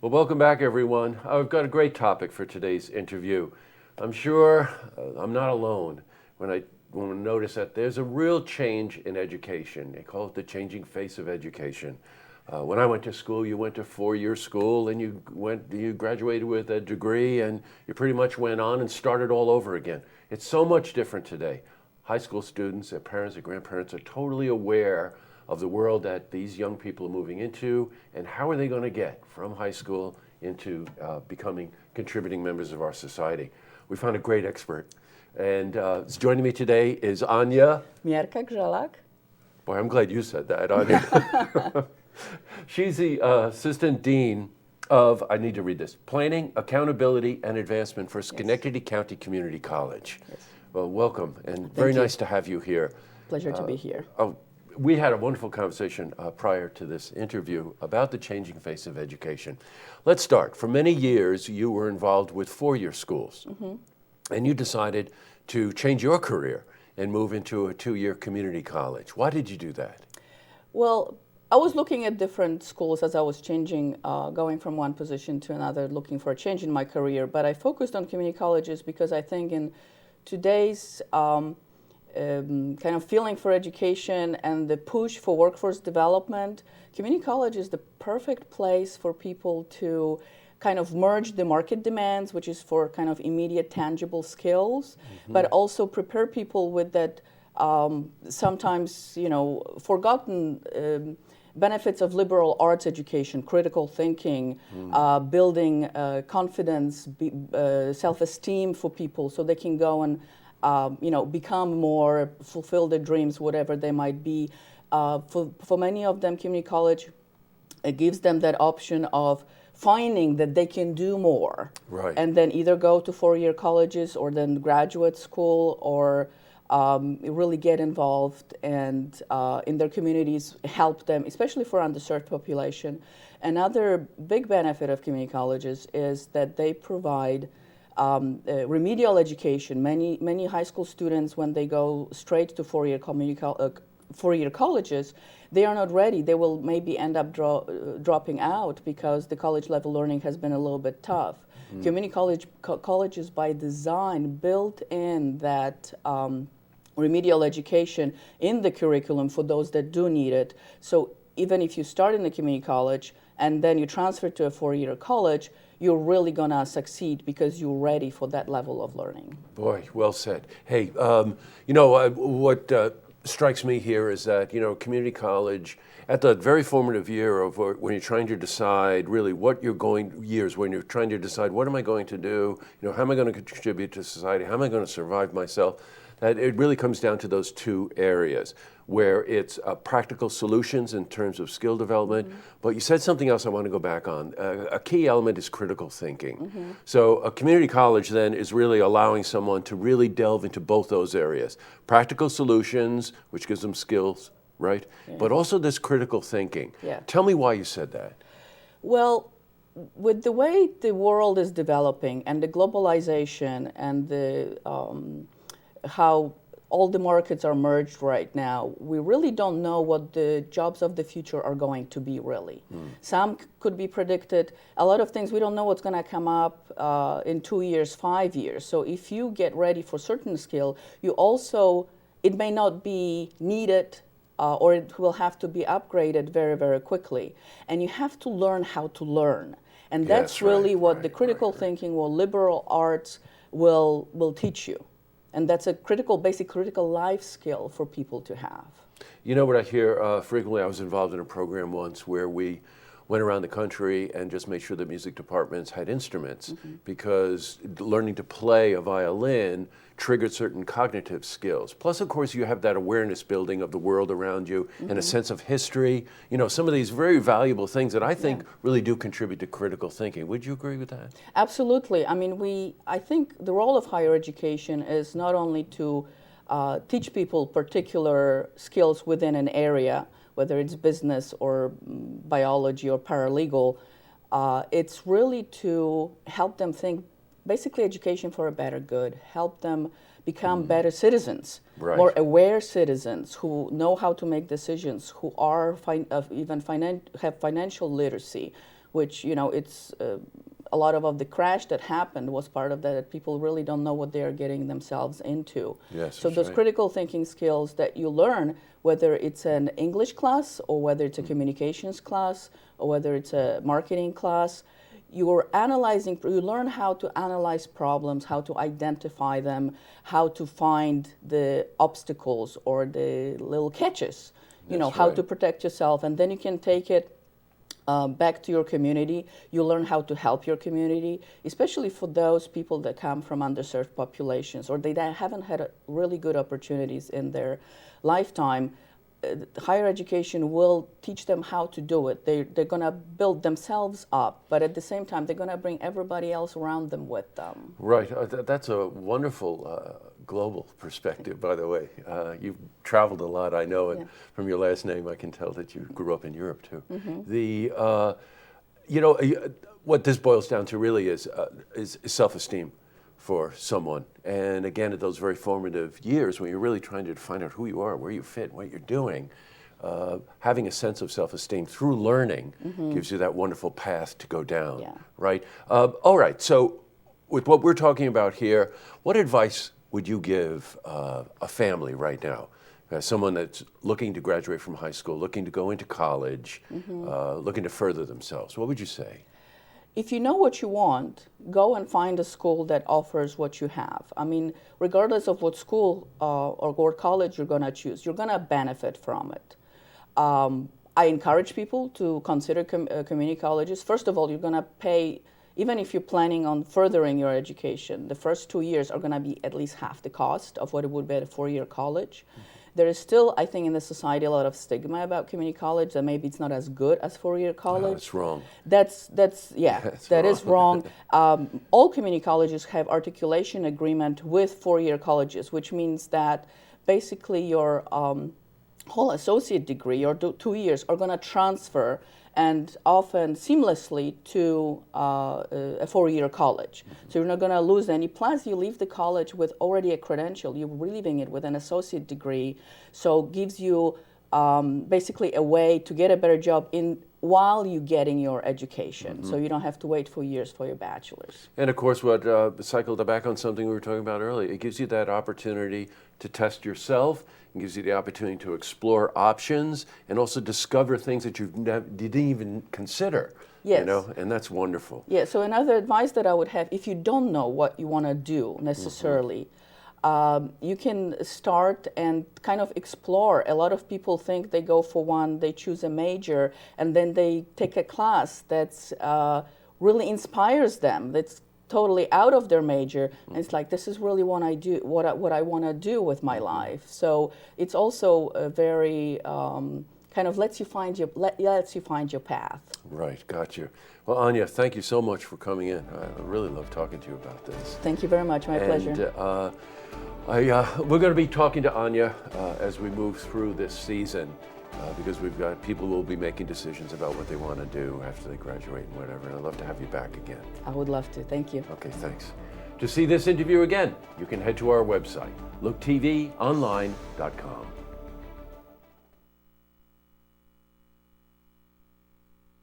Well, welcome back, everyone. I've got a great topic for today's interview. I'm sure I'm not alone when I notice that there's a real change in education. They call it the changing face of education. When I went to school, you went to four-year school and you graduated with a degree and you pretty much went on and started all over again. It's so much different today. High school students, their parents, their grandparents are totally aware of the world that these young people are moving into, and how are they going to get from high school into becoming contributing members of our society. We found a great expert, and joining me today is Anya. Miarka-Grzelak. Boy, I'm glad you said that, Anya. She's the Assistant Dean of, I need to read this, Planning, Accountability, and Advancement for Schenectady County Community College. Yes. Well, welcome, and very nice to have you here. Pleasure to be here. We had a wonderful conversation prior to this interview about the changing face of education. Let's start. For many years, you were involved with four-year schools, and you decided to change your career and move into a two-year community college. Why did you do that? Well, I was looking at different schools as I was changing, going from one position to another, looking for a change in my career. But I focused on community colleges because I think in today's kind of feeling for education and the push for workforce development, community college is the perfect place for people to kind of merge the market demands, which is for kind of immediate tangible skills, but also prepare people with that sometimes, forgotten benefits of liberal arts education, critical thinking, building confidence, self-esteem for people so they can go and become more, fulfill their dreams, whatever they might be. For many of them, community college, it gives them that option of finding that they can do more. Right. And then either go to four-year colleges or then graduate school or really get involved and in their communities, help them, especially for underserved population. Another big benefit of community colleges is that they provide remedial education. Many high school students, when they go straight to four-year colleges, they are not ready. They will maybe end up dropping out because the college level learning has been a little bit tough. Community colleges by design built in that remedial education in the curriculum for those that do need it. So even if you start in the community college and then you transfer to a four-year college, you're really going to succeed because you're ready for that level of learning. Boy, well said. Hey, what strikes me here is that, community college, at the very formative year of when you're trying to decide really what you're when you're trying to decide what am I going to do, how am I going to contribute to society, how am I going to survive myself, that it really comes down to those two areas where it's practical solutions in terms of skill development. But you said something else I want to go back on. A key element is critical thinking. So a community college then is really allowing someone to really delve into both those areas. Practical solutions, which gives them skills, right? Yeah. But also this critical thinking. Yeah. Tell me why you said that. Well, with the way the world is developing and the globalization and the how all the markets are merged right now, we really don't know what the jobs of the future are going to be really. Some could be predicted. A lot of things we don't know what's going to come up in 2 years, 5 years. So if you get ready for certain skill, it may not be needed or it will have to be upgraded very, very quickly. And you have to learn how to learn. And that's really what the critical thinking or liberal arts will teach you. And that's a basic critical life skill for people to have. You know what I hear frequently? I was involved in a program once where we went around the country and just made sure that music departments had instruments because learning to play a violin triggered certain cognitive skills. Plus, of course, you have that awareness building of the world around you and a sense of history. Some of these very valuable things that I think really do contribute to critical thinking. Would you agree with that? Absolutely. I mean, I think the role of higher education is not only to teach people particular skills within an area, whether it's business or biology or paralegal, it's really to help them think, basically education for a better good, help them become better citizens, more aware citizens who know how to make decisions, who are have financial literacy, which, it's a lot of the crash that happened was part of that people really don't know what they are getting themselves into. Yes, so that's those right. critical thinking skills that you learn, whether it's an English class or whether it's a communications class or whether it's a marketing class, you learn how to analyze problems, how to identify them, how to find the obstacles or the little catches, That's how right. to protect yourself, and then you can take it back to your community. You learn how to help your community, especially for those people that come from underserved populations or that haven't had really good opportunities in their lifetime. Higher education will teach them how to do it. They're going to build themselves up, but at the same time, they're going to bring everybody else around them with them. Right. That's a wonderful global perspective, by the way. You've traveled a lot, I know, and Yeah. from your last name, I can tell that you grew up in Europe too. The, what this boils down to really is self-esteem for someone. And again, at those very formative years when you're really trying to find out who you are, where you fit, what you're doing, having a sense of self-esteem through learning gives you that wonderful path to go down, Yeah. right? All right, so with what we're talking about here, what advice would you give a family right now? Someone that's looking to graduate from high school, looking to go into college, looking to further themselves. What would you say? If you know what you want, go and find a school that offers what you have. I mean, regardless of what school or what college you're going to choose, you're going to benefit from it. I encourage people to consider community colleges. First of all, you're going to pay, even if you're planning on furthering your education, the first 2 years are going to be at least half the cost of what it would be at a 4-year college. There is still, I think, in the society a lot of stigma about community college, that maybe it's not as good as 4-year college. No, that's wrong. That's That's is wrong. All community colleges have articulation agreement with 4-year colleges, which means that basically your whole associate degree, your 2 years, are going to transfer and often seamlessly to a 4-year college. So you're not going to lose any. Plus, you leave the college with already a credential. You're leaving it with an associate degree. So gives you basically a way to get a better job while you're getting your education. So you don't have to wait for years for your bachelor's. And of course, what cycled back on something we were talking about earlier, it gives you that opportunity to test yourself. It gives you the opportunity to explore options and also discover things that you didn't even consider. Yes. And that's wonderful. Yeah, so another advice that I would have, if you don't know what you want to do necessarily, you can start and kind of explore. A lot of people think they go for one, they choose a major, and then they take a class that's really inspires them. That's totally out of their major, and it's like, this is really what I want to do with my life. So it's also a very kind of lets you find your path. Right, got you. Well, Anya, thank you so much for coming in. I really love talking to you about this. Thank you very much. My pleasure. We're going to be talking to Anya as we move through this season because we've got people who will be making decisions about what they want to do after they graduate and whatever. And I'd love to have you back again. I would love to. Thank you. Okay, thanks. To see this interview again, you can head to our website, looktvonline.com.